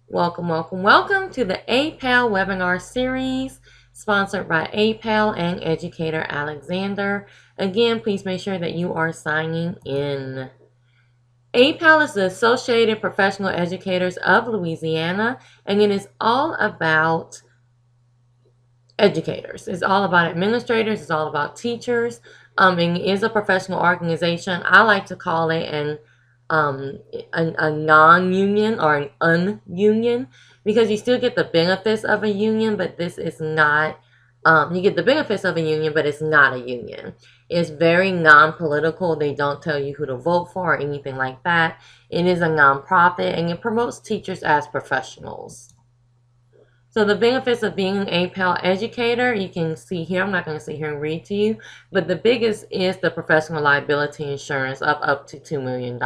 Welcome, welcome, welcome to the APEL webinar series sponsored by APEL and Educator Alexander. Again, please make sure that you are signing in. APEL is the Associated Professional Educators of Louisiana, and it is all about educators. It's all about administrators. It's all about teachers. And it is a professional organization. I like to call it a non-union or an un-union because you still get the benefits of a union, but this is not. You get the benefits of a union, but it's not a union. It's very non-political. They don't tell you who to vote for or anything like that. It is a nonprofit, and it promotes teachers as professionals. So the benefits of being an APEL educator, you can see here, I'm not going to sit here and read to you, but the biggest is the professional liability insurance of up to $2 million.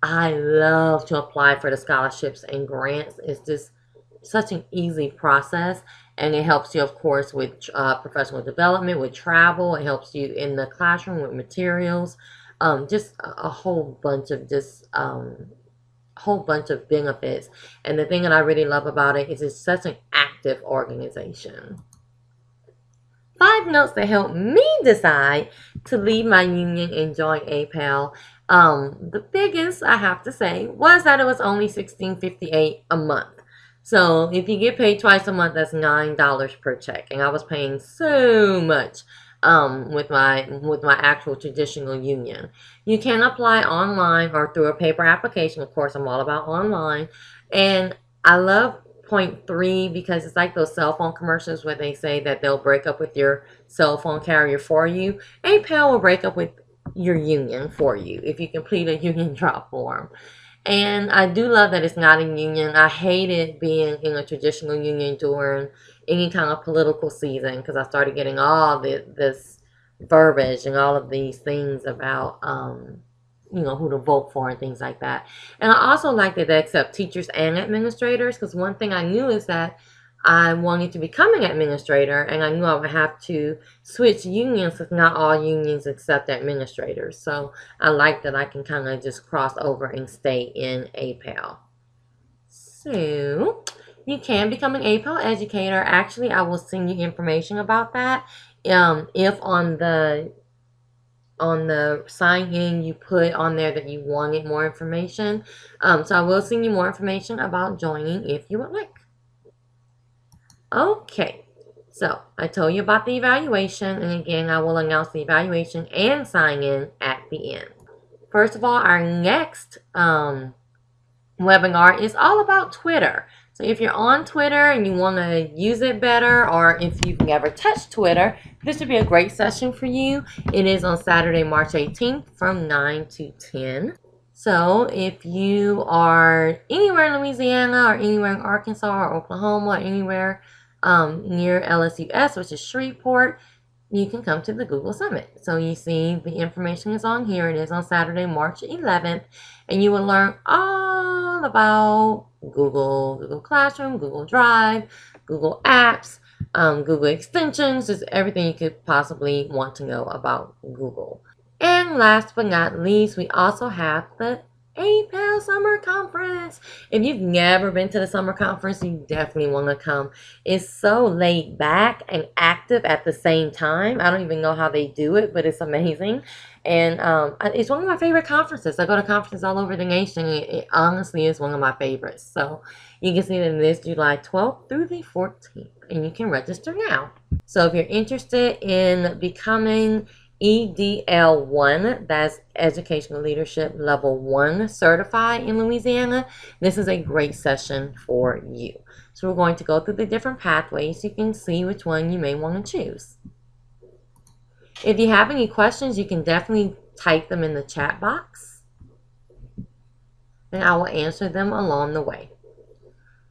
I love to apply for the scholarships and grants. It's just such an easy process, and it helps you, of course, with professional development, with travel. It helps you in the classroom with materials, just a whole bunch of benefits. And the thing that I really love about it is it's such an active organization. 5 notes that helped me decide to leave my union and join APEL. The biggest, I have to say, was that it was only $16.58 a month. So if you get paid twice a month, that's $9 per check. And I was paying so much with my actual traditional union. You can apply online or through a paper application. Of course, I'm all about online. And I love point 3 because it's like those cell phone commercials where they say that they'll break up with your cell phone carrier for you. APEL will break up with your union for you if you complete a union drop form. And I do love that it's not a union. I hated being in a traditional union during any kind of political season because I started getting all this verbiage and all of these things about, who to vote for and things like that. And I also like that they accept teachers and administrators because one thing I knew is that I wanted to become an administrator, and I knew I would have to switch unions because not all unions accept administrators. So I like that I can kind of just cross over and stay in APEL. So you can become an APEL educator. Actually, I will send you information about that. If on the sign in you put on there that you wanted more information. So I will send you more information about joining if you would like. Okay, so I told you about the evaluation, and again, I will announce the evaluation and sign in at the end. First of all, our next webinar is all about Twitter. So if you're on Twitter and you want to use it better, or if you've never touched Twitter, this would be a great session for you. It is on Saturday, March 18th from 9 to 10. So if you are anywhere in Louisiana or anywhere in Arkansas or Oklahoma or anywhere near LSUS, which is Shreveport, you can come to the Google Summit. So you see the information is on here. It is on Saturday, March 11th, and you will learn all about Google Classroom, Google Drive, Google Apps, Google Extensions, just everything you could possibly want to know about Google. And last but not least, we also have the APEL Summer Conference. If you've never been to the summer conference, you definitely want to come. It's so laid back and active at the same time. I don't even know how they do it, but it's amazing. And it's one of my favorite conferences. I go to conferences all over the nation. It honestly is one of my favorites. So you can see that it is July 12th through the 14th, and you can register now. So if you're interested in becoming EDL1, that's Educational Leadership Level 1 certified in Louisiana, this is a great session for you. So we're going to go through the different pathways. You can see which one you may want to choose. If you have any questions, you can definitely type them in the chat box, and I will answer them along the way.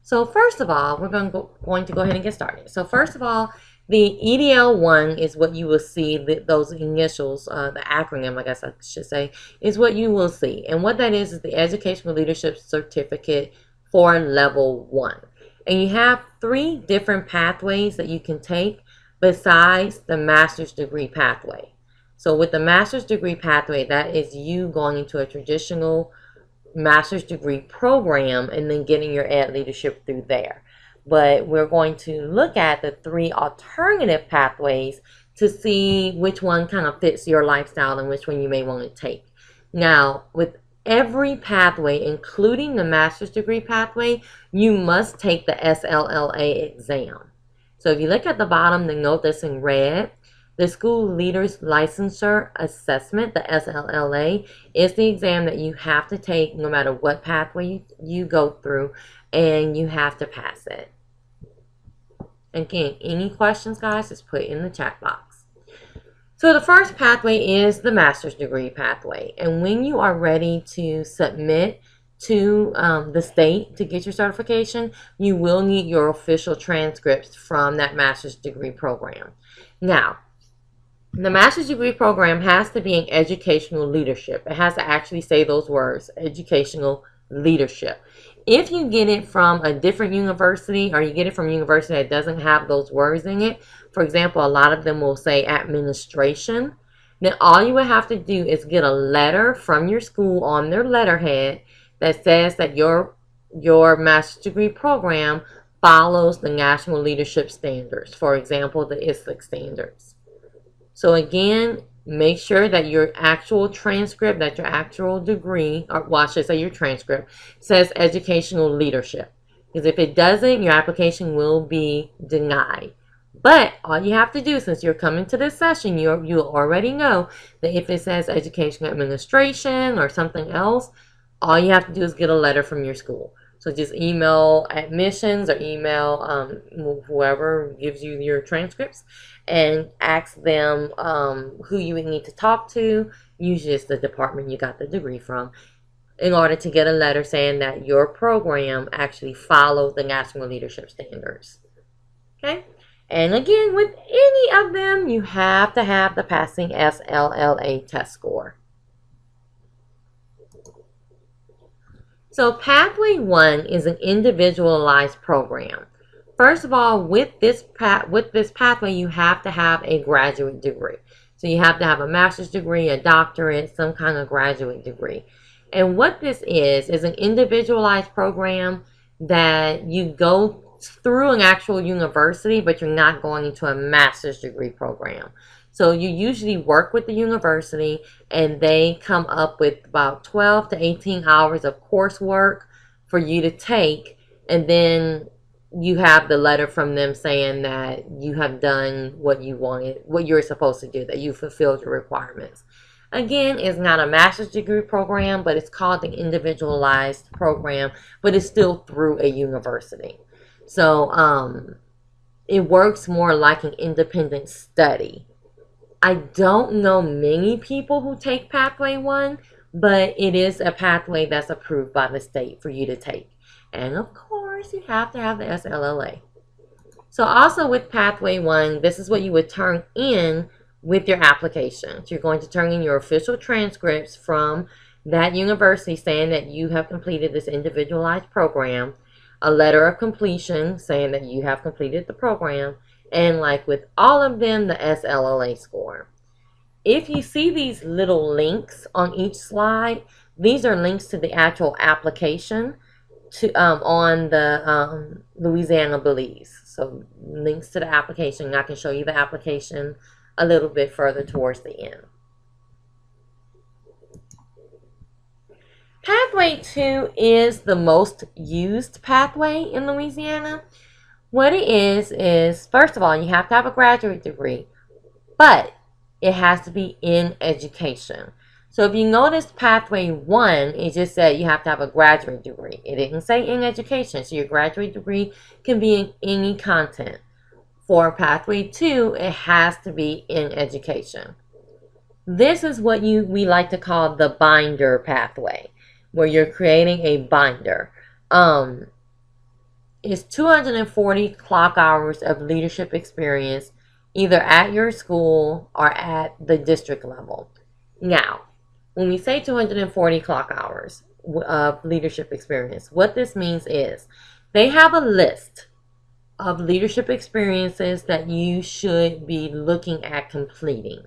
So first of all, we're going to go ahead and get started. So first of all, the EDL1 is what you will see, those initials, the acronym, I guess I should say, is what you will see. And what that is the Educational Leadership Certificate for Level 1. And you have 3 different pathways that you can take besides the master's degree pathway. So with the master's degree pathway, that is you going into a traditional master's degree program and then getting your ed leadership through there. But we're going to look at the 3 alternative pathways to see which one kind of fits your lifestyle and which one you may want to take. Now, with every pathway, including the master's degree pathway, you must take the SLLA exam. So if you look at the bottom, the note that's in red, the School Leaders Licensure Assessment, the SLLA, is the exam that you have to take no matter what pathway you go through, and you have to pass it. Again, any questions, guys, just put in the chat box. So the first pathway is the master's degree pathway. And when you are ready to submit to the state to get your certification, you will need your official transcripts from that master's degree program. Now, the master's degree program has to be in educational leadership. It has to actually say those words, educational leadership. If you get it from a different university, or you get it from a university that doesn't have those words in it, for example, a lot of them will say administration, then all you would have to do is get a letter from your school on their letterhead that says that your master's degree program follows the national leadership standards, for example, the ISLIC standards. So again, make sure that your actual transcript, that your actual degree, or well, I should say your transcript, says educational leadership. Because if it doesn't, your application will be denied. But all you have to do, since you're coming to this session, you already know that if it says education administration or something else, all you have to do is get a letter from your school. So just email admissions or email whoever gives you your transcripts and ask them who you would need to talk to. Usually it's the department you got the degree from, in order to get a letter saying that your program actually followed the national leadership standards. Okay? And again, with any of them, you have to have the passing SLLA test score. So Pathway 1 is an individualized program. First of all, with this pathway, you have to have a graduate degree. So you have to have a master's degree, a doctorate, some kind of graduate degree. And what this is an individualized program that you go through an actual university, but you're not going into a master's degree program. So you usually work with the university, and they come up with about 12 to 18 hours of coursework for you to take, and then you have the letter from them saying that you have done what you wanted, what you're supposed to do, that you fulfilled your requirements. Again, it's not a master's degree program, but it's called the individualized program, but it's still through a university. So it works more like an independent study. I don't know many people who take Pathway 1, but it is a pathway that's approved by the state for you to take. And of course, you have to have the SLLA. So also with Pathway 1, this is what you would turn in with your application. So you're going to turn in your official transcripts from that university saying that you have completed this individualized program, a letter of completion saying that you have completed the program, and like with all of them, the SLLA score. If you see these little links on each slide, these are links to the actual application to on the Louisiana Belize. So links to the application. I can show you the application a little bit further towards the end. Pathway 2 is the most used pathway in Louisiana. What it is first of all, you have to have a graduate degree, but it has to be in education. So if you notice Pathway 1, it just said you have to have a graduate degree. It didn't say in education, so your graduate degree can be in any content. For Pathway 2, it has to be in education. This is what we like to call the binder pathway, where you're creating a binder. It's 240 clock hours of leadership experience, either at your school or at the district level. Now, when we say 240 clock hours of leadership experience, what this means is they have a list of leadership experiences that you should be looking at completing.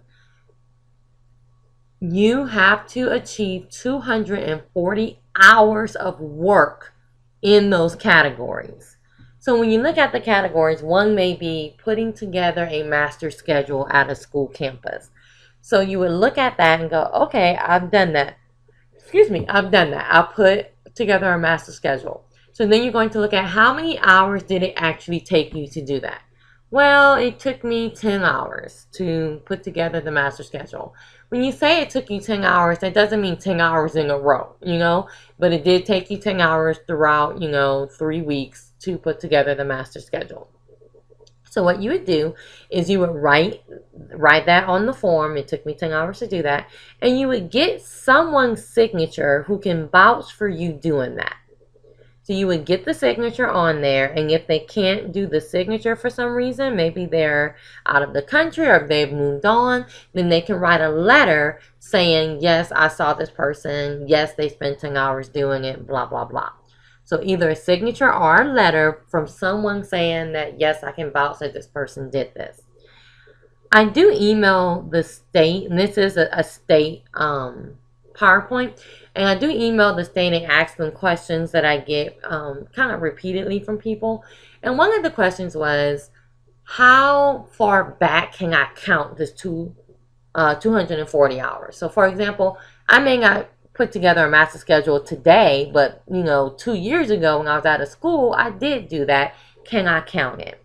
you have to achieve 240 hours of work in those categories. So when you look at the categories, one may be putting together a master schedule at a school campus. So you would look at that and go, okay, I've done that. Excuse me, I've done that. I put together a master schedule. So then you're going to look at how many hours did it actually take you to do that? Well, it took me 10 hours to put together the master schedule. When you say it took you 10 hours, that doesn't mean 10 hours in a row, but it did take you 10 hours throughout, 3 weeks to put together the master schedule. So what you would do is you would write that on the form. It took me 10 hours to do that. And you would get someone's signature who can vouch for you doing that. So you would get the signature on there, and if they can't do the signature for some reason, maybe they're out of the country or they've moved on, then they can write a letter saying, yes, I saw this person, yes, they spent 10 hours doing it, blah, blah, blah. So either a signature or a letter from someone saying that, yes, I can vouch that this person did this. I do email the state, and this is a state PowerPoint, and I do email the state and ask them questions that I get kind of repeatedly from people. And one of the questions was, how far back can I count this 240 hours? So for example, I may not put together a master schedule today, but 2 years ago when I was out of school, I did do that. Can I count it?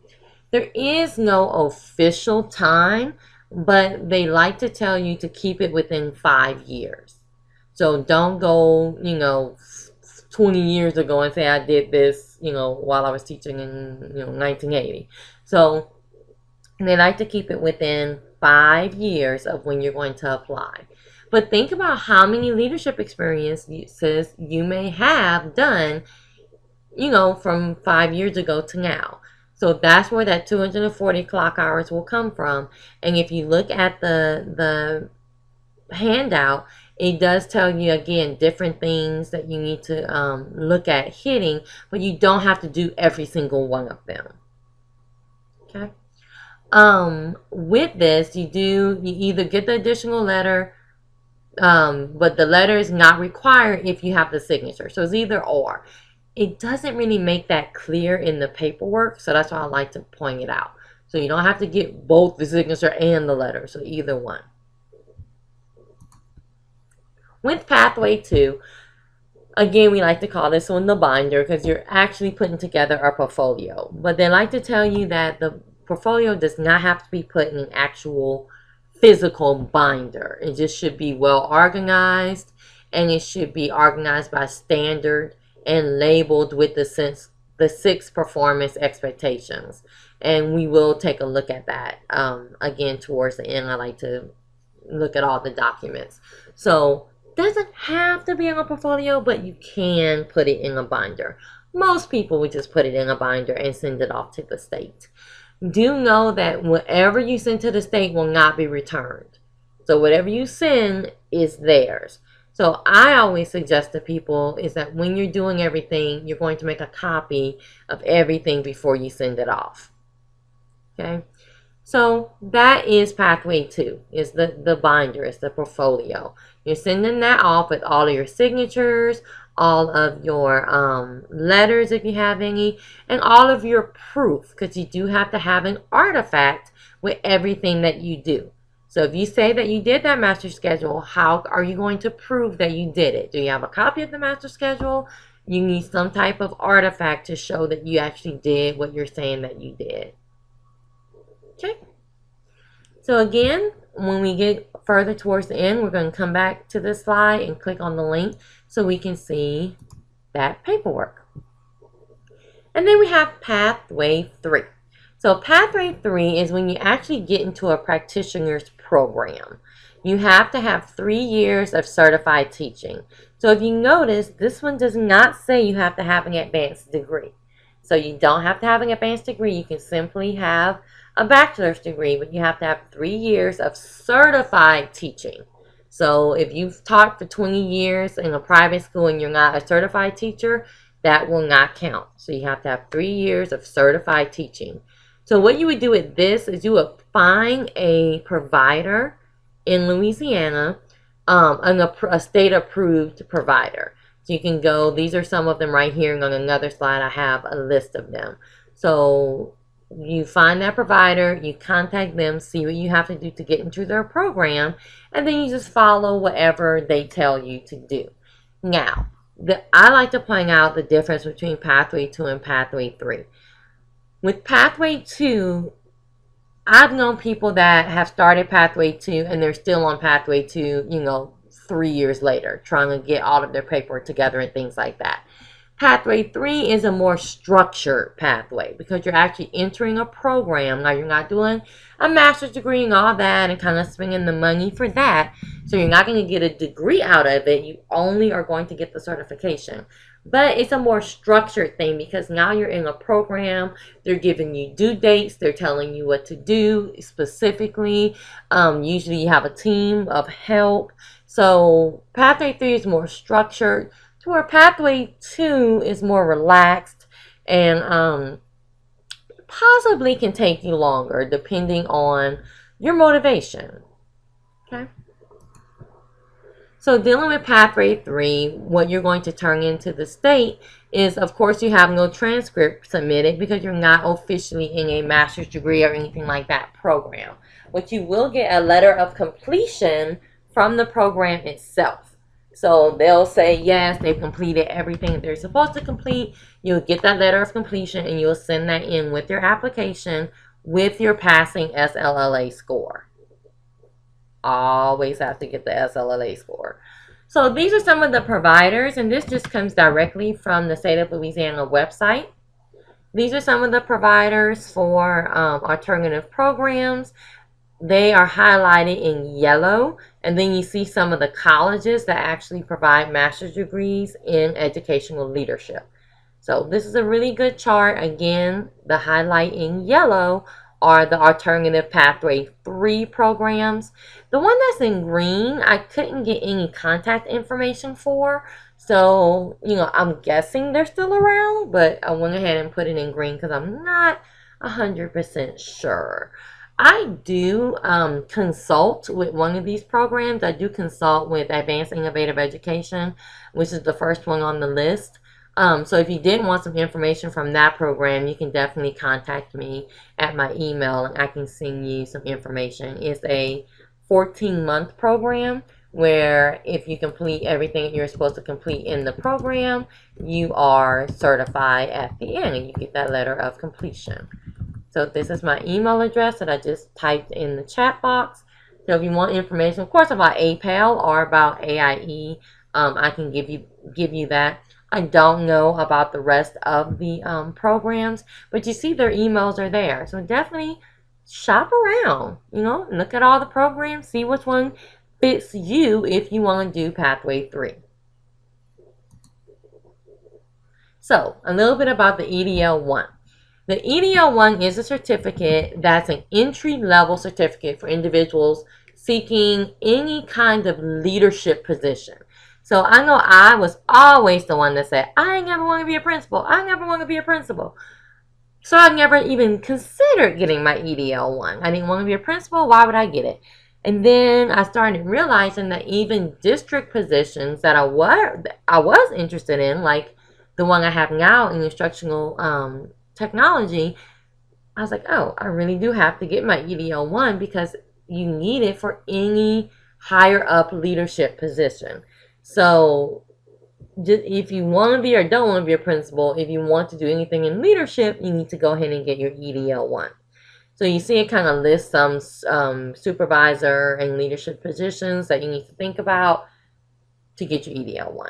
There is no official time, but they like to tell you to keep it within 5 years. So don't go, 20 years ago and say I did this, while I was teaching in, 1980. So they like to keep it within 5 years of when you're going to apply. But think about how many leadership experiences you may have done, from 5 years ago to now. So that's where that 240 clock hours will come from. And if you look at the handout, it does tell you, again, different things that you need to look at hitting, but you don't have to do every single one of them. Okay. With this, you either get the additional letter, but the letter is not required if you have the signature. So it's either or. It doesn't really make that clear in the paperwork, so that's why I like to point it out. So you don't have to get both the signature and the letter, so either one. With Pathway 2, again, we like to call this one the binder because you're actually putting together a portfolio. But they like to tell you that the portfolio does not have to be put in an actual physical binder. It just should be well organized, and it should be organized by standard and labeled with the 6 performance expectations. And we will take a look at that again towards the end. I like to look at all the documents. So doesn't have to be in a portfolio, but you can put it in a binder. Most people would just put it in a binder and send it off to the state. Do know that whatever you send to the state will not be returned. So whatever you send is theirs. So I always suggest to people is that when you're doing everything, you're going to make a copy of everything before you send it off. Okay? So that is Pathway 2, is the binder, is the portfolio. You're sending that off with all of your signatures, all of your letters if you have any, and all of your proof, because you do have to have an artifact with everything that you do. So if you say that you did that master schedule, how are you going to prove that you did it? Do you have a copy of the master schedule? You need some type of artifact to show that you actually did what you're saying that you did. Okay. So again, when we get further towards the end, we're going to come back to this slide and click on the link so we can see that paperwork. And then we have Pathway 3. So Pathway 3 is when you actually get into a practitioner's program. You have to have 3 years of certified teaching. So if you notice, this one does not say you have to have an advanced degree. So you don't have to have an advanced degree. You can simply have a bachelor's degree, but you have to have 3 years of certified teaching. So if you've taught for 20 years in a private school and you're not a certified teacher, that will not count. So you have to have 3 years of certified teaching. So what you would do with this is you would find a provider in Louisiana a state-approved provider. So you can go, these are some of them right here, and on another slide I have a list of them. So you find that provider, you contact them, see what you have to do to get into their program, and then you just follow whatever they tell you to do. Now, I like to point out the difference between Pathway 2 and Pathway 3. With Pathway 2, I've known people that have started Pathway 2 and they're still on Pathway 2, 3 years later, trying to get all of their paperwork together and things like that. Pathway 3 is a more structured pathway because you're actually entering a program. Now, you're not doing a master's degree and all that and kind of spending the money for that. So you're not going to get a degree out of it. You only are going to get the certification. But it's a more structured thing because now you're in a program. They're giving you due dates. They're telling you what to do specifically. Usually you have a team of help. So Pathway 3 is more structured, to where Pathway 2 is more relaxed and possibly can take you longer depending on your motivation. Okay. So dealing with Pathway 3, what you're going to turn into the state is, of course, you have no transcript submitted because you're not officially in a master's degree or anything like that program. But you will get a letter of completion from the program itself. So they'll say, yes, they've completed everything they're supposed to complete. You'll get that letter of completion and you'll send that in with your application with your passing SLLA score. Always have to get the SLLA score. So these are some of the providers, and this just comes directly from the State of Louisiana website. These are some of the providers for alternative programs. They are highlighted in yellow, and then you see some of the colleges that actually provide master's degrees in educational leadership. So this is a really good chart. Again, the highlight in yellow are the alternative Pathway 3 programs. The one that's in green, I couldn't get any contact information for. So, I'm guessing they're still around, but I went ahead and put it in green because I'm not 100% sure. I do consult with one of these programs. I do consult with Advanced Innovative Education, which is the first one on the list. So if you did want some information from that program, you can definitely contact me at my email and I can send you some information. It's a 14-month program where if you complete everything you're supposed to complete in the program, you are certified at the end and you get that letter of completion. So this is my email address that I just typed in the chat box. So if you want information, of course, about APEL or about AIE, I can give you that. I don't know about the rest of the programs, but you see their emails are there. So definitely shop around, look at all the programs, see which one fits you if you want to do Pathway 3. So a little bit about the EDL-1. The EDL-1 is a certificate that's an entry-level certificate for individuals seeking any kind of leadership position. So I know I was always the one that said, I never want to be a principal. I never want to be a principal. So I never even considered getting my EDL-1. I didn't want to be a principal. Why would I get it? And then I started realizing that even district positions that I was interested in, like the one I have now in instructional technology, I was like, oh, I really do have to get my EDL-1 because you need it for any higher up leadership position. So just if you want to be or don't want to be a principal, if you want to do anything in leadership, you need to go ahead and get your EDL-1. So you see it kind of lists some supervisor and leadership positions that you need to think about to get your EDL-1.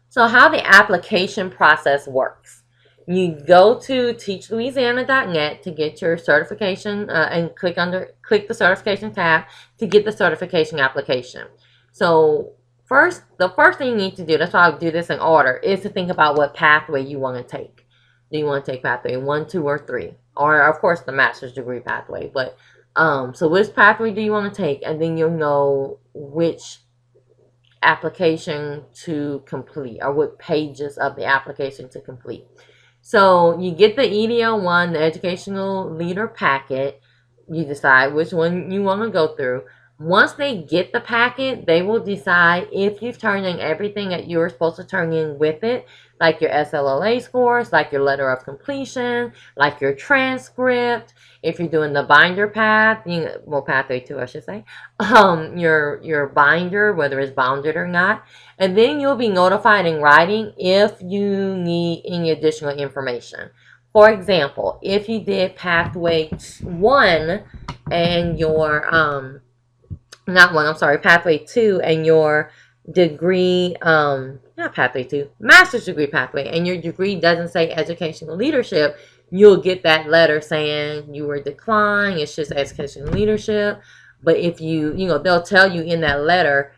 So how the application process works. You go to teachlouisiana.net to get your certification and click the certification tab to get the certification application. So the first thing you need to do, that's why I'll do this in order, is to think about what pathway you want to take. Do you want to take pathway 1, 2, or 3? Or of course the master's degree pathway. But so which pathway do you want to take? And then you'll know which application to complete or what pages of the application to complete. So you get the EDL-1, the educational leader packet. You decide which one you want to go through. Once they get the packet, they will decide if you've turned in everything that you were supposed to turn in with it, like your SLLA scores, like your letter of completion, like your transcript. If you're doing the binder path, well, pathway 2, I should say, your binder, whether it's bounded or not, and then you'll be notified in writing if you need any additional information. For example, if you did pathway 1 and your not one, I'm sorry, pathway 2 and your degree, not pathway 2, master's degree pathway, and your degree doesn't say educational leadership, you'll get that letter saying you were declined, it's just educational leadership. But if they'll tell you in that letter,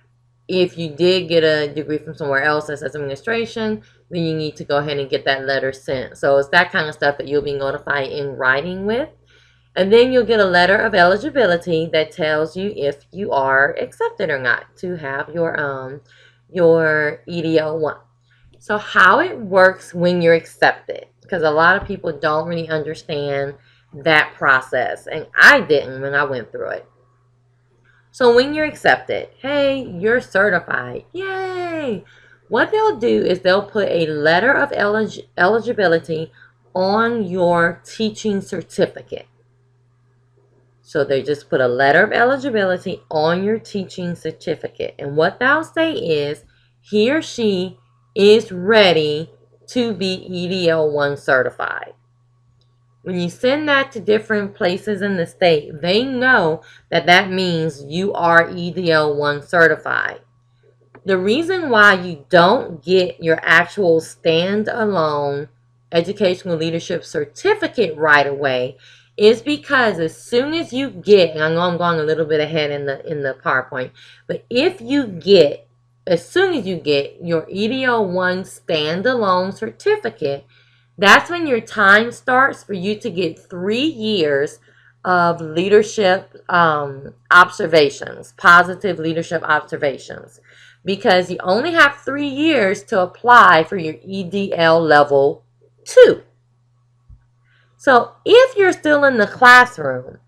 if you did get a degree from somewhere else that says administration, then you need to go ahead and get that letter sent. So it's that kind of stuff that you'll be notified in writing with. And then you'll get a letter of eligibility that tells you if you are accepted or not to have your EDL 1. So how it works when you're accepted, because a lot of people don't really understand that process, and I didn't when I went through it. So when you're accepted, hey, you're certified, yay! What they'll do is they'll put a letter of eligibility on your teaching certificate. So they just put a letter of eligibility on your teaching certificate. And what they'll say is, he or she is ready to be EDL 1 certified. When you send that to different places in the state, they know that that means you are EDL 1 certified. The reason why you don't get your actual standalone educational leadership certificate right away is because as soon as you get, and I know I'm going a little bit ahead in the PowerPoint, but as soon as you get your EDL 1 standalone certificate, that's when your time starts for you to get 3 years of leadership observations, positive leadership observations, because you only have 3 years to apply for your EDL level 2. So if you're still in the classroom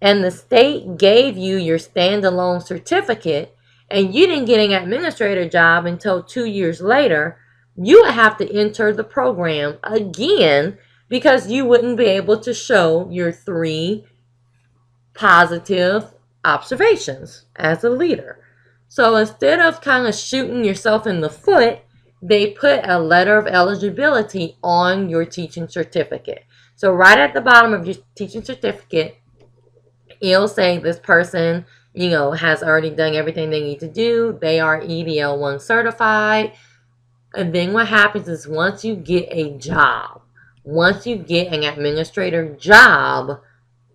and the state gave you your standalone certificate and you didn't get an administrator job until 2 years later, you would have to enter the program again because you wouldn't be able to show your 3 positive observations as a leader. So instead of kind of shooting yourself in the foot, they put a letter of eligibility on your teaching certificate. So right at the bottom of your teaching certificate, it'll say this person, has already done everything they need to do. They are EDL 1 certified. And then what happens is once you get a job, once you get an administrator job,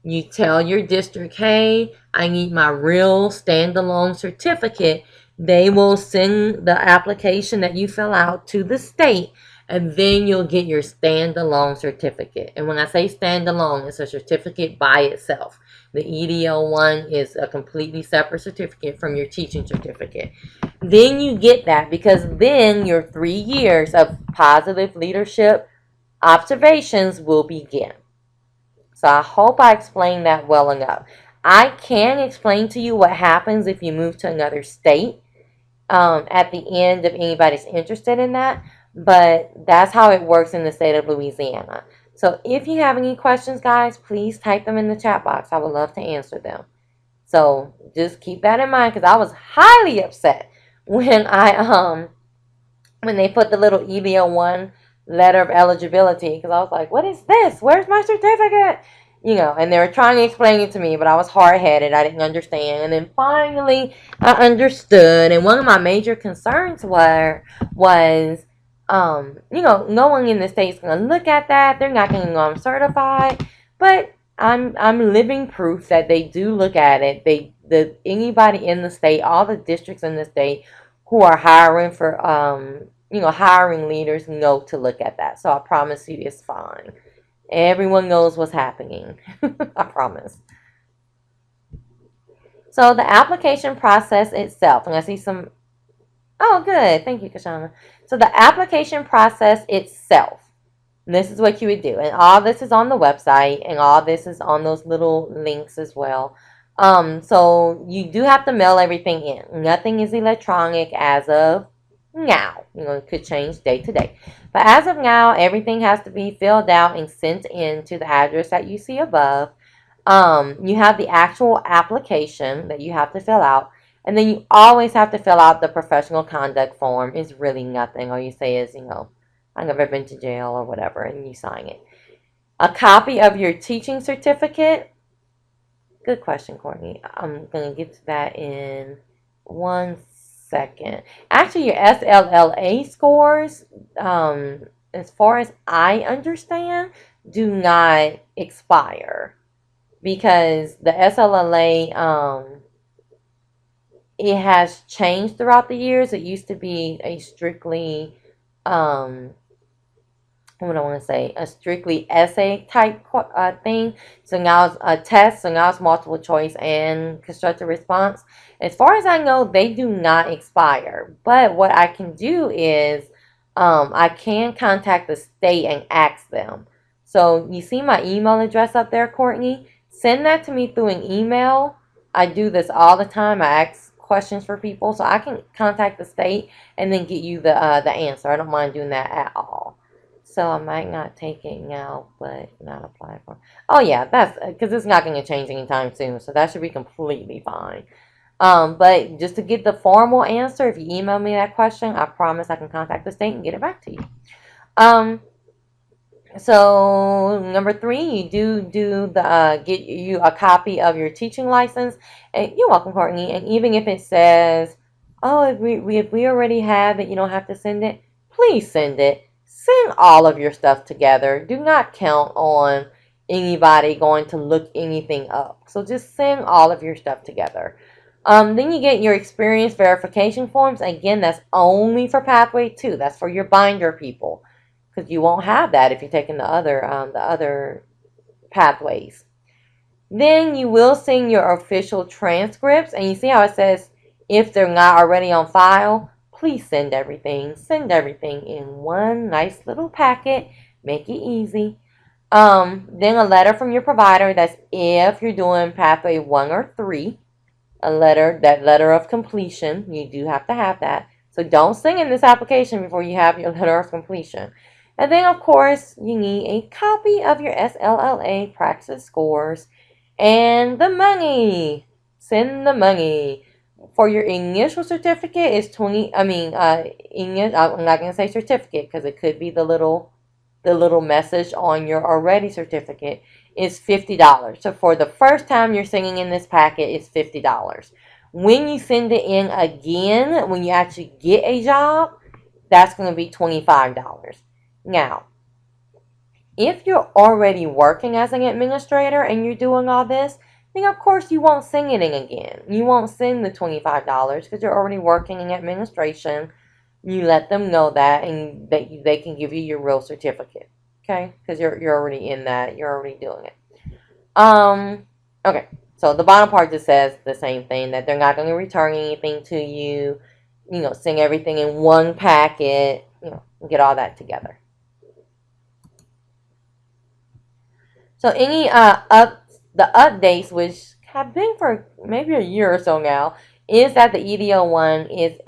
you tell your district, hey, I need my real standalone certificate. They will send the application that you fill out to the state, and then you'll get your standalone certificate. And when I say standalone, it's a certificate by itself. The EDL 1 is a completely separate certificate from your teaching certificate. Then you get that because then your 3 years of positive leadership observations will begin. So I hope I explained that well enough. I can explain to you what happens if you move to another state at the end if anybody's interested in that. But that's how it works in the state of Louisiana. So if you have any questions, guys, please type them in the chat box. I would love to answer them. So just keep that in mind because I was highly upset when when they put the little EDL 1 letter of eligibility, because I was like, what is this? Where's my certificate? And they were trying to explain it to me, but I was hard-headed. I didn't understand. And then finally, I understood. And one of my major concerns was, no one in the state's going to look at that. They're not going to know I'm certified. But I'm living proof that they do look at it. Anybody in the state, all the districts in the state who are hiring for, hiring leaders know to look at that. So I promise you it's fine. Everyone knows what's happening. I promise. So the application process itself, and I see some, oh good, thank you, Kashana. So the application process itself. And this is what you would do. And all this is on the website, and all this is on those little links as well. So you do have to mail everything in. Nothing is electronic as of now. It could change day to day. But as of now, everything has to be filled out and sent in to the address that you see above. You have the actual application that you have to fill out. And then you always have to fill out the professional conduct form. It's really nothing. All you say is, I've never been to jail or whatever, and you sign it. A copy of your teaching certificate. Good question, Courtney. I'm going to get to that in 1 second. Actually, your SLLA scores, as far as I understand, do not expire. Because the SLLA, it has changed throughout the years. It used to be a strictly, what I want to say, a strictly essay type thing. So now it's a test. So now it's multiple choice and constructive response. As far as I know, they do not expire. But what I can do is I can contact the state and ask them. So you see my email address up there, Courtney? Send that to me through an email. I do this all the time. I ask questions for people. So I can contact the state and then get you the answer. I don't mind doing that at all. So I might not take it now, but not apply for it. Oh yeah, that's because it's not going to change anytime soon. So that should be completely fine. But just to get the formal answer, if you email me that question, I promise I can contact the state and get it back to you. So number 3, you do the get you a copy of your teaching license. And you're welcome, Courtney. And even if it says, oh, if we already have it, you don't have to send it. Please send it. Send all of your stuff together. Do not count on anybody going to look anything up. So just send all of your stuff together. Then you get your experience verification forms. Again, that's only for Pathway 2. That's for your binder people. Because you won't have that if you're taking the other pathways. Then you will send your official transcripts. And you see how it says, if they're not already on file, please send everything. Send everything in one nice little packet. Make it easy. Then a letter from your provider. That's if you're doing Pathway 1 or 3. That letter of completion. You do have to have that. So don't send in this application before you have your letter of completion. And then, of course, you need a copy of your SLLA practice scores and the money. Send the money. For your initial certificate, it's English. I'm not going to say certificate because it could be the little message on your already certificate. Is $50. So for the first time you're sending in this packet, it's $50. When you send it in again, when you actually get a job, that's going to be $25. Now, if you're already working as an administrator and you're doing all this, then of course you won't send it in again. You won't send the $25 because you're already working in administration. You let them know that, and they can give you your real certificate. Okay, because you're already in that. You're already doing it. Okay. So the bottom part just says the same thing, that they're not going to return anything to you. Send everything in one packet. Get all that together. So any the updates, which have been for maybe a year or so now, is that the EDO1 is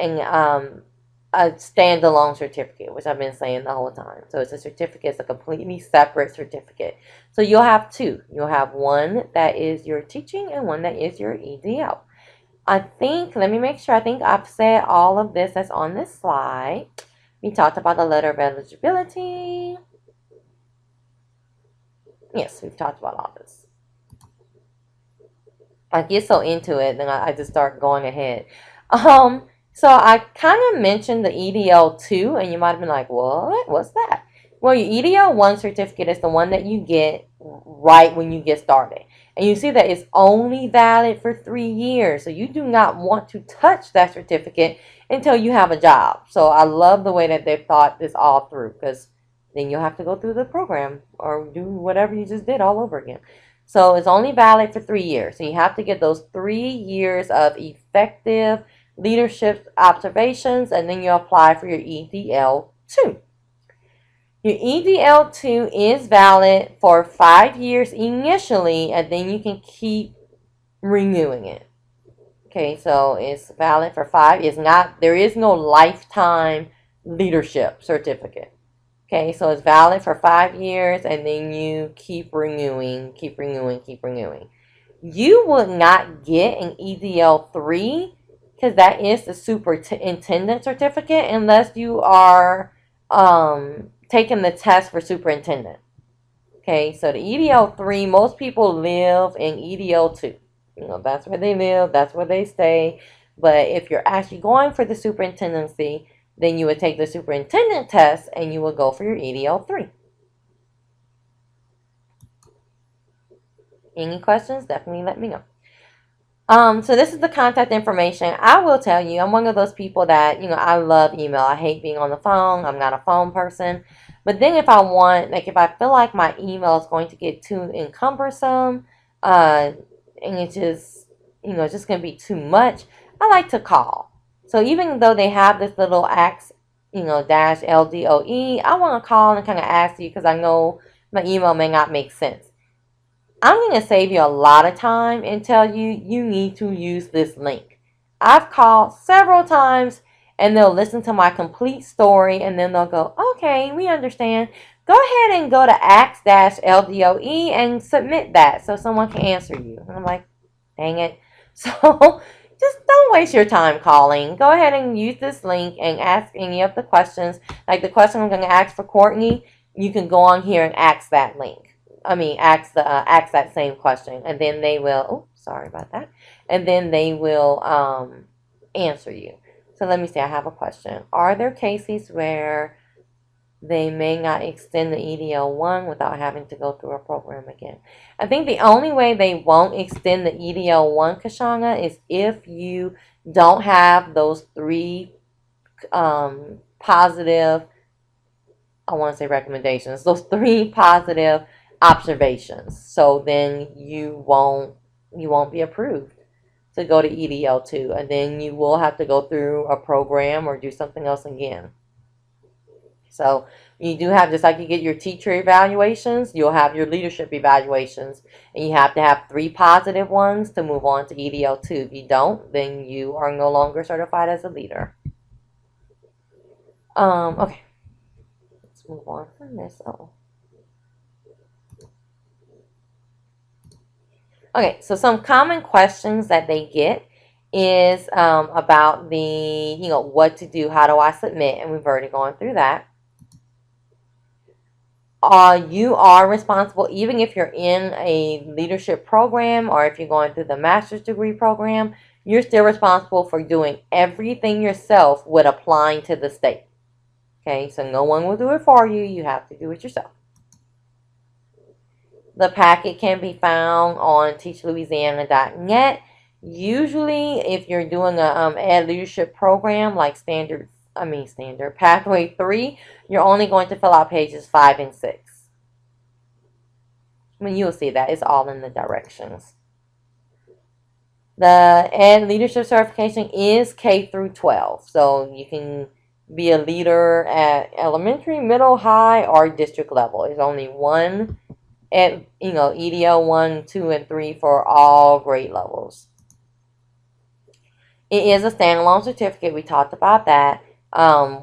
a standalone certificate, which I've been saying the whole time. So it's a certificate. It's a completely separate certificate. So you'll have 2. You'll have one that is your teaching and one that is your EDO. Let me make sure. I think I've said all of this that's on this slide. We talked about the letter of eligibility. Yes, we've talked about all this. I get so into it, then I just start going ahead. So I kind of mentioned the EDL2, and you might have been like, what? What's that? Well, your EDL1 certificate is the one that you get right when you get started. And you see that it's only valid for 3 years. So you do not want to touch that certificate until you have a job. So I love the way that they've thought this all through, because then you'll have to go through the program or do whatever you just did all over again. So it's only valid for 3 years. So you have to get those 3 years of effective leadership observations, and then you apply for your EDL2. Your EDL2 is valid for 5 years initially, and then you can keep renewing it. Okay, so it's valid for 5. It's not, there is no lifetime leadership certificate. Okay, so it's valid for 5 years, and then you keep renewing, keep renewing, keep renewing. You will not get an EDL3 because that is the superintendent certificate unless you are taking the test for superintendent. Okay, so the EDL3, most people live in EDL2. You know, that's where they live, that's where they stay. But if you're actually going for the superintendency, then you would take the superintendent test and you would go for your EDL3. Any questions? Definitely let me know. So this is the contact information. I will tell you, I'm one of those people that, I love email. I hate being on the phone. I'm not a phone person. But then if I want, like if I feel like my email is going to get too encumbersome, and it's just, just going to be too much, I like to call. So even though they have this little ax, dash LDOE, I want to call and kind of ask you because I know my email may not make sense. I'm going to save you a lot of time and tell you you need to use this link. I've called several times and they'll listen to my complete story and then they'll go, okay, we understand. Go ahead and go to ax-LDOE and submit that so someone can answer you. And I'm like, dang it. So just don't waste your time calling. Go ahead and use this link and ask any of the questions. Like the question I'm going to ask for Courtney, you can go on here and ask that link. Ask that same question, and then they will. Oh, sorry about that. And then they will answer you. So let me see. I have a question. Are there cases where they may not extend the EDL1 without having to go through a program again? I think the only way they won't extend the EDL1, Kashanga, is if you don't have those 3 positive. I want to say recommendations. Those 3 positive observations. So then you won't be approved to go to EDL2, and then you will have to go through a program or do something else again. So you do have, just like you get your teacher evaluations, you'll have your leadership evaluations, and you have to have 3 positive ones to move on to EDL2. If you don't, then you are no longer certified as a leader. Okay, let's move on from this. Okay, so some common questions that they get is about the, what to do, how do I submit, and we've already gone through that. You are responsible, even if you're in a leadership program or if you're going through the master's degree program, you're still responsible for doing everything yourself with applying to the state. Okay, so no one will do it for you. You have to do it yourself. The packet can be found on teachlouisiana.net. Usually, if you're doing a ed leadership program like standard pathway 3, you're only going to fill out pages 5 and 6. You'll see that it's all in the directions. The ed leadership certification is K through 12, so you can be a leader at elementary, middle, high, or district level. There's only one at, EDL 1, 2, and 3 for all grade levels. It is a standalone certificate. We talked about that.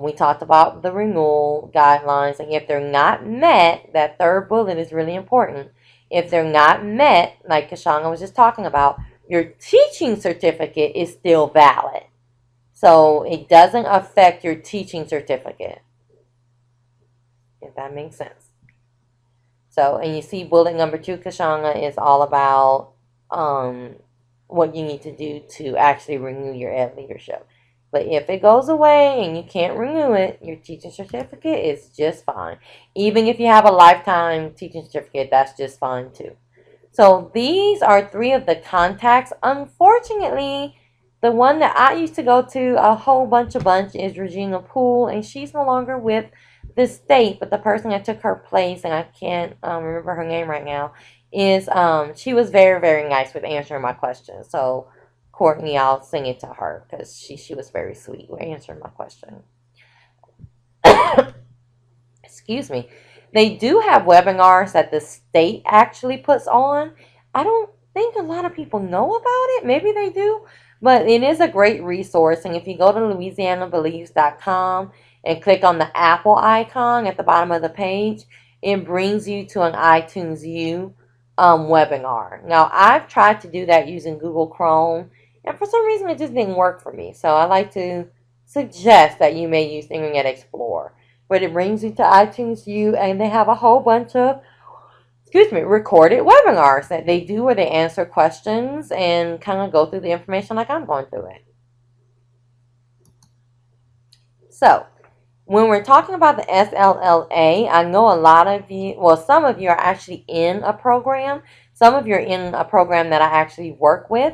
We talked about the renewal guidelines, and if they're not met, that third bullet is really important. If they're not met, like Kashanga was just talking about, your teaching certificate is still valid. So it doesn't affect your teaching certificate, if that makes sense. So, and you see bullet number 2, Kashanga, is all about what you need to do to actually renew your ed leadership. But if it goes away and you can't renew it, your teaching certificate is just fine. Even if you have a lifetime teaching certificate, that's just fine too. So these are 3 of the contacts. Unfortunately, the one that I used to go to a whole bunch is Regina Poole, and she's no longer with the state, but the person that took her place, and I can't remember her name right now, is she was very, very nice with answering my questions. So Courtney, I'll sing it to her because she was very sweet with answering my question. Excuse excuse me. They do have webinars that the state actually puts on. I don't think a lot of people know about it. Maybe they do, but it is a great resource. And if you go to louisianabelieves.com and click on the Apple icon at the bottom of the page, it brings you to an iTunes U webinar. Now, I've tried to do that using Google Chrome, and for some reason it just didn't work for me. So I like to suggest that you may use Internet Explorer. But it brings you to iTunes U, and they have a whole bunch of, recorded webinars that they do where they answer questions and kind of go through the information like I'm going through it. So, when we're talking about the SLLA, I know a lot of you, well, some of you are actually in a program. Some of you are in a program that I actually work with.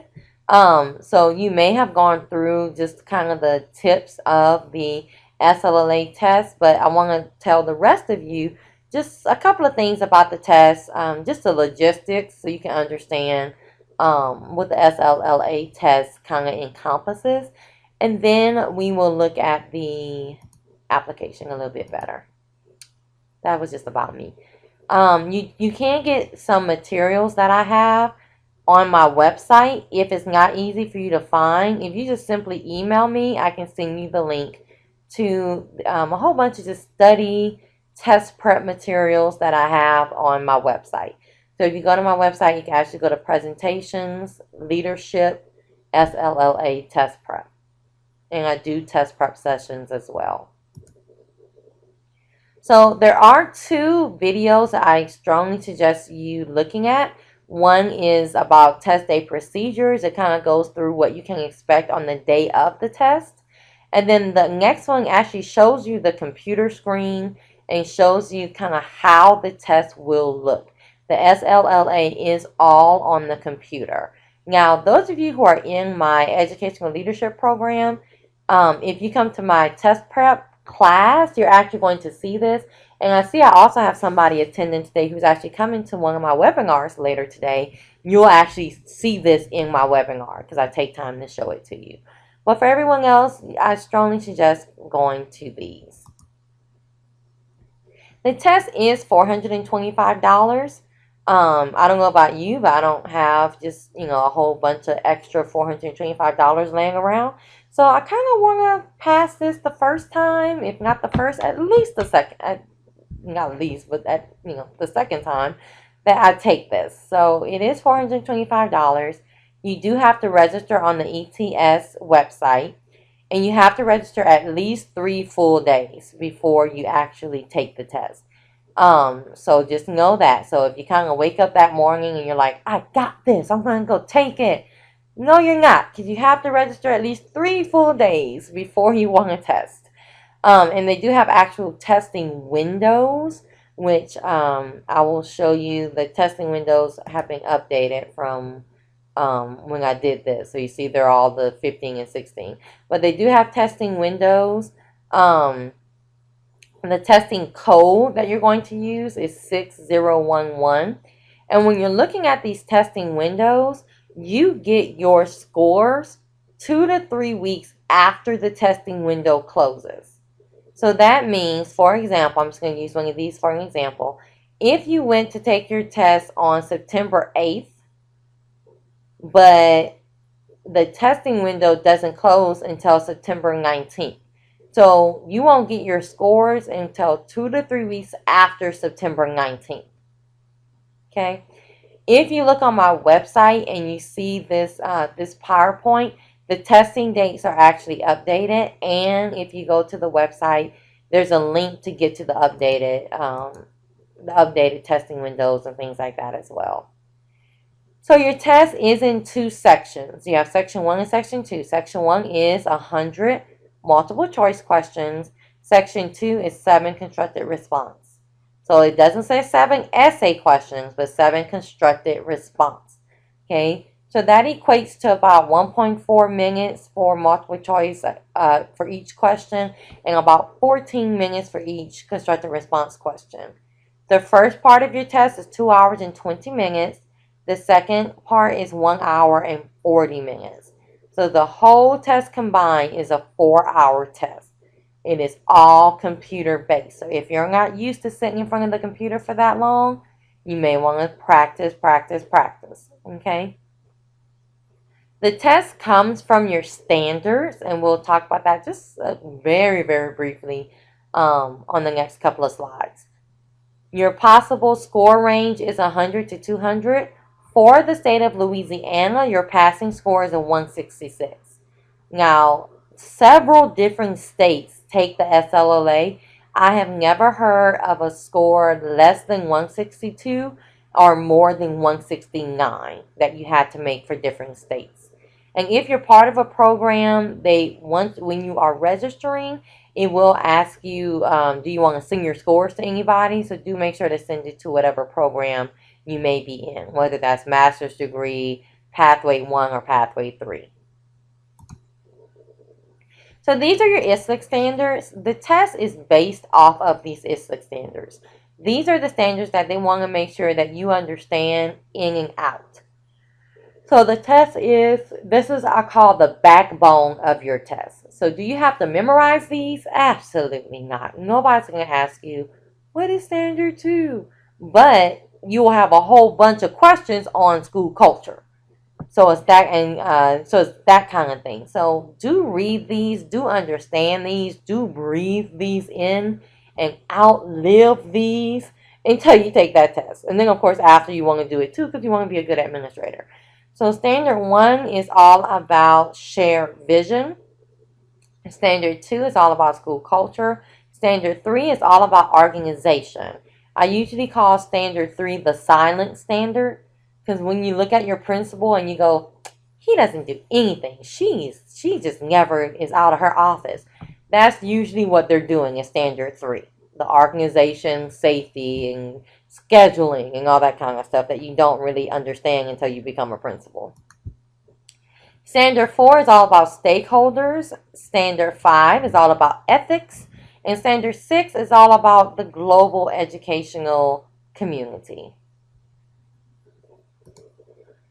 So you may have gone through just kind of the tips of the SLLA test, but I want to tell the rest of you just a couple of things about the test, just the logistics so you can understand what the SLLA test kind of encompasses. And then we will look at the application a little bit better. That was just about me. You can get some materials that I have on my website if it's not easy for you to find. If you just simply email me, I can send you the link to a whole bunch of just study test prep materials that I have on my website. So if you go to my website, you can actually go to presentations, leadership, SLLA test prep. And I do test prep sessions as well. So there are two videos that I strongly suggest you looking at. One is about test day procedures. It kind of goes through what you can expect on the day of the test. And then the next one actually shows you the computer screen and shows you kind of how the test will look. The SLLA is all on the computer. Now, those of you who are in my educational leadership program, if you come to my test prep class, you're actually going to see this. And I also have somebody attending today who's actually coming to one of my webinars later today. You'll actually see this in my webinar because I take time to show it to you. But for everyone else, I strongly suggest going to these. The test is $425. I don't know about you, but I don't have just, a whole bunch of extra $425 laying around. So I kind of want to pass this the first time, if not the first, at least the second, not at least, but at, the second time that I take this. So it is $425. You do have to register on the ETS website, and you have to register at least 3 full days before you actually take the test. So just know that. So if you kind of wake up that morning and you're like, I got this, I'm going to go take it. No, you're not, because you have to register at least 3 full days before you want to test. And they do have actual testing windows, which I will show you. The testing windows have been updated from when I did this. So you see they're all the 15 and 16. But they do have testing windows. The testing code that you're going to use is 6011. And when you're looking at these testing windows, you get your scores 2 to 3 weeks after the testing window closes. So that means, for example, I'm just going to use one of these for an example. If you went to take your test on September 8th, but the testing window doesn't close until September 19th. So you won't get your scores until 2 to 3 weeks after September 19th. Okay? If you look on my website and you see this this PowerPoint, the testing dates are actually updated. And if you go to the website, there's a link to get to the updated testing windows and things like that as well. So your test is in 2 sections. You have section 1 and section 2. Section 1 is 100 multiple choice questions. Section 2 is 7 constructed response. So it doesn't say 7 essay questions, but 7 constructed response. Okay, so that equates to about 1.4 minutes for multiple choice for each question, and about 14 minutes for each constructed response question. The first part of your test is 2 hours and 20 minutes. The second part is 1 hour and 40 minutes. So the whole test combined is a 4-hour test. It is all computer based. So if you're not used to sitting in front of the computer for that long, you may want to practice, practice, practice. Okay? The test comes from your standards, and we'll talk about that just very, very briefly on the next couple of slides. Your possible score range is 100 to 200. For the state of Louisiana, your passing score is a 166. Now, several different states take the SLLA. I have never heard of a score less than 162 or more than 169 that you had to make for different states. And if you're part of a program, when you are registering, it will ask you, do you want to send your scores to anybody? So do make sure to send it to whatever program you may be in, whether that's master's degree, pathway 1, or pathway 3. So these are your ISLIC standards. The test is based off of these ISLIC standards. These are the standards that they want to make sure that you understand in and out. So the test this is I call the backbone of your test. So do you have to memorize these? Absolutely not. Nobody's going to ask you, what is standard 2? But you will have a whole bunch of questions on school culture. So it's that, and so it's that kind of thing. So do read these, do understand these, do breathe these in, and outlive these until you take that test. And then, of course, after you want to do it too, because you want to be a good administrator. So standard 1 is all about shared vision. Standard 2 is all about school culture. Standard 3 is all about organization. I usually call standard 3 the silent standard, because when you look at your principal and you go, he doesn't do anything. She just never is out of her office. That's usually what they're doing in standard 3. The organization, safety, and scheduling, and all that kind of stuff that you don't really understand until you become a principal. Standard 4 is all about stakeholders. Standard 5 is all about ethics. And standard 6 is all about the global educational community.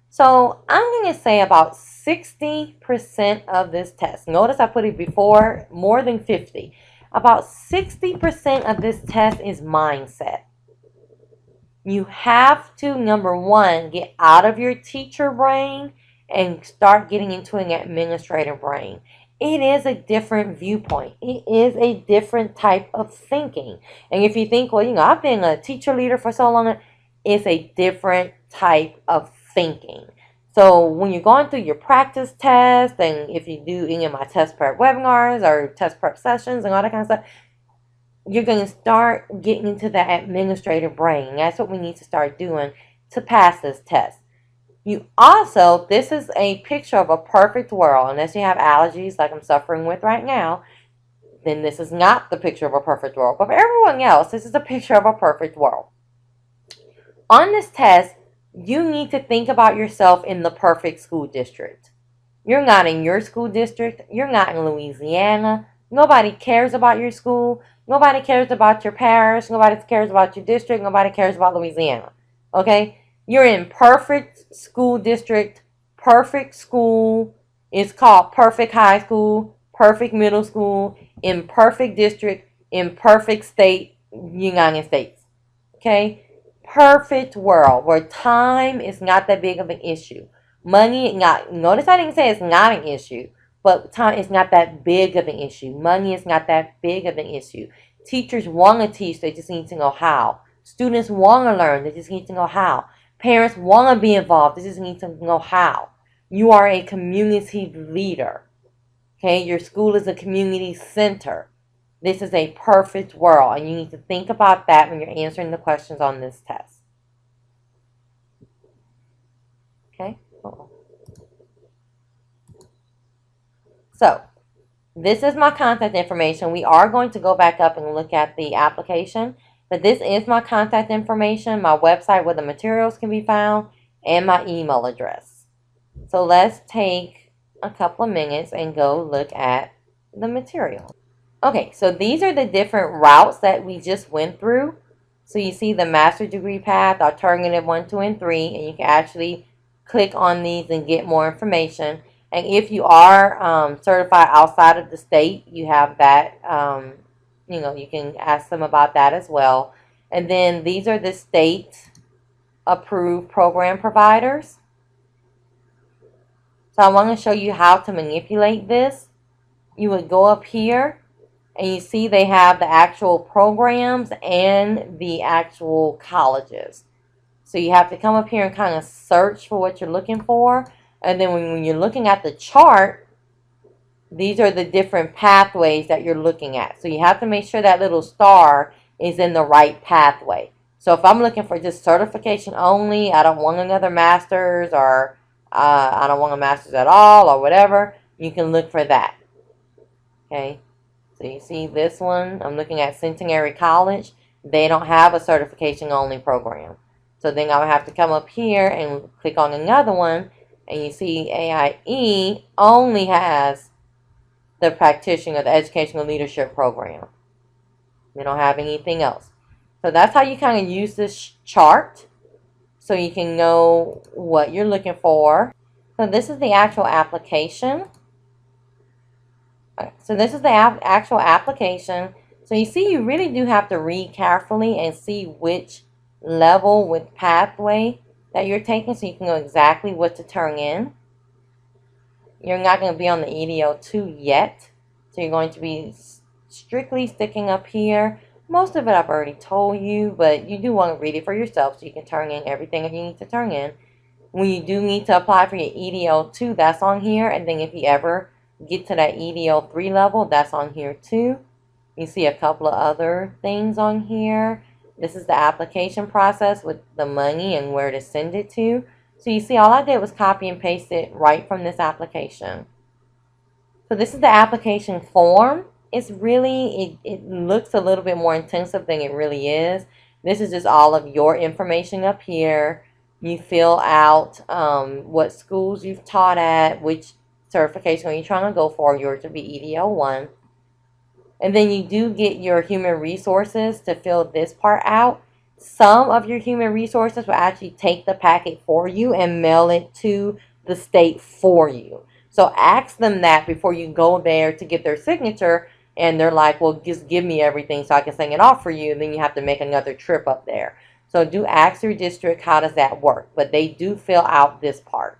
So I'm going to say about 60% of this test. Notice I put it before more than 50. About 60% of this test is mindset. You have to, number 1, get out of your teacher brain and start getting into an administrative brain. It is a different viewpoint. It is a different type of thinking. And if you think, well, I've been a teacher leader for so long, it's a different type of thinking. So when you're going through your practice test, and if you do any of my test prep webinars or test prep sessions and all that kind of stuff, you're going to start getting into that administrative brain. That's what we need to start doing to pass this test. You also, this is a picture of a perfect world. Unless you have allergies like I'm suffering with right now, then this is not the picture of a perfect world. But for everyone else, this is a picture of a perfect world. On this test, you need to think about yourself in the perfect school district. You're not in your school district. You're not in Louisiana. Nobody cares about your school. Nobody cares about your parish. Nobody cares about your district. Nobody cares about Louisiana. Okay? You're in perfect school district, perfect school. It's called perfect high school, perfect middle school, in perfect district, in perfect state, United States. Okay? Perfect world where time is not that big of an issue. Money, notice I didn't say it's not an issue, but time is not that big of an issue. Money is not that big of an issue. Teachers want to teach, they just need to know how. Students want to learn, they just need to know how. Parents want to be involved, they just need to know how. You are a community leader. Okay, your school is a community center. This is a perfect world, and you need to think about that when you're answering the questions on this test. Okay? So, this is my contact information. We are going to go back up and look at the application, but this is my contact information, my website where the materials can be found, and my email address. So, let's take a couple of minutes and go look at the material. Okay, so these are the different routes that we just went through. So you see the master's degree path, alternative 1, 2, and 3, and you can actually click on these and get more information. And if you are certified outside of the state, you have that, you can ask them about that as well. And then these are the state approved program providers. So I want to show you how to manipulate this. You would go up here and you see they have the actual programs and the actual colleges. So you have to come up here and kind of search for what you're looking for. And then when you're looking at the chart, these are the different pathways that you're looking at. So you have to make sure that little star is in the right pathway. So if I'm looking for just certification only, I don't want another master's, or I don't want a master's at all, or whatever, you can look for that. Okay, so you see this one, I'm looking at Centenary College. They don't have a certification only program. So then I would have to come up here and click on another one, and you see AIE only has the practitioner, the educational leadership program. They don't have anything else. So that's how you kind of use this chart so you can know what you're looking for. So this is the actual application. So this is the actual application. So you see, you really do have to read carefully and see which level with pathway that you're taking so you can know exactly what to turn in. You're not going to be on the EDO 2 yet. So you're going to be strictly sticking up here. Most of it I've already told you, but you do want to read it for yourself so you can turn in everything that you need to turn in. When you do need to apply for your EDO 2, that's on here. And then if you ever get to that EDO 3 level, that's on here too. You see a couple of other things on here. This is the application process with the money and where to send it to. So you see, all I did was copy and paste it right from this application. So this is the application form. It's really, it looks a little bit more intensive than it really is. This is just all of your information up here. You fill out what schools you've taught at, which certification are you trying to go for, yours to be EDO 1. And then you do get your human resources to fill this part out. Some of your human resources will actually take the packet for you and mail it to the state for you. So ask them that before you go there to get their signature, and they're like, well, just give me everything so I can send it off for you, and then you have to make another trip up there. So do ask your district how does that work, but they do fill out this part.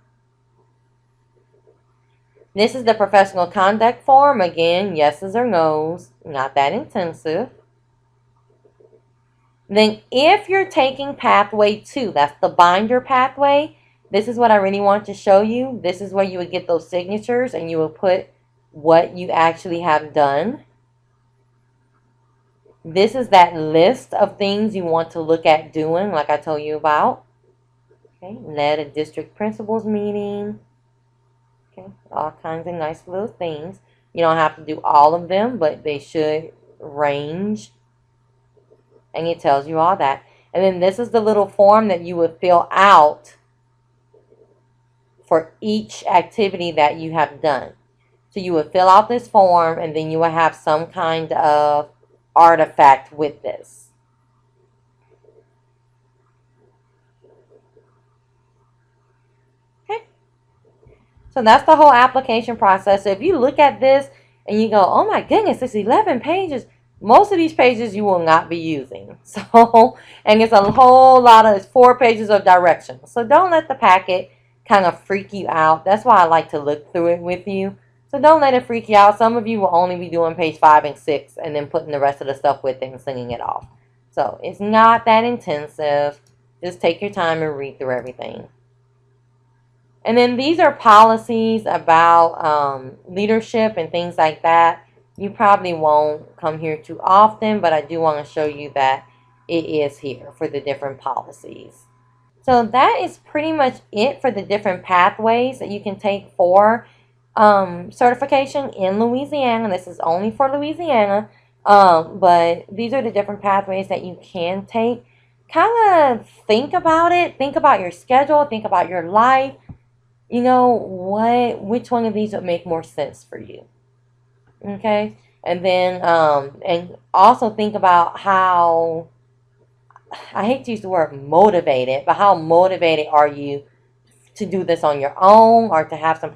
This is the professional conduct form. Again, yeses or nos, not that intensive. Then if you're taking pathway 2, that's the binder pathway, this is what I really want to show you. This is where you would get those signatures and you would put what you actually have done. This is that list of things you want to look at doing, like I told you about. Okay, led a district principals meeting. Okay, all kinds of nice little things. You don't have to do all of them, but they should range. And it tells you all that. And then this is the little form that you would fill out for each activity that you have done. So you would fill out this form, and then you will have some kind of artifact with this. Okay. So that's the whole application process. So if you look at this and you go, oh my goodness, it's 11 pages. Most of these pages you will not be using. So, and it's a whole lot of, it's 4 pages of directions. So don't let the packet kind of freak you out. That's why I like to look through it with you. So don't let it freak you out. Some of you will only be doing page 5 and 6 and then putting the rest of the stuff with it and sending it off. So it's not that intensive. Just take your time and read through everything. And then these are policies about leadership and things like that. You probably won't come here too often, but I do want to show you that it is here for the different policies. So that is pretty much it for the different pathways that you can take for certification in Louisiana. This is only for Louisiana, but these are the different pathways that you can take. Kind of think about it. Think about your schedule. Think about your life. You know, which one of these would make more sense for you. Okay? And then, and also think about how, I hate to use the word motivated, but how motivated are you to do this on your own or to have some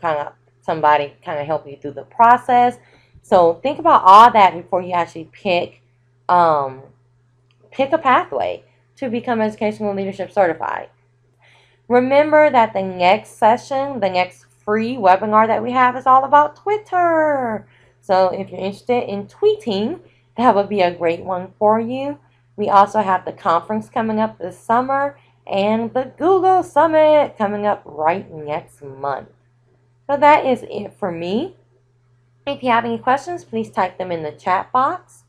somebody kind of help you through the process. So think about all that before you actually pick a pathway to become educational leadership certified. Remember that the next session, the next free webinar that we have is all about Twitter. So if you're interested in tweeting, that would be a great one for you. We also have the conference coming up this summer and the Google Summit coming up right next month. So that is it for me. If you have any questions, please type them in the chat box.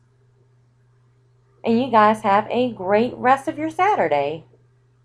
And you guys have a great rest of your Saturday.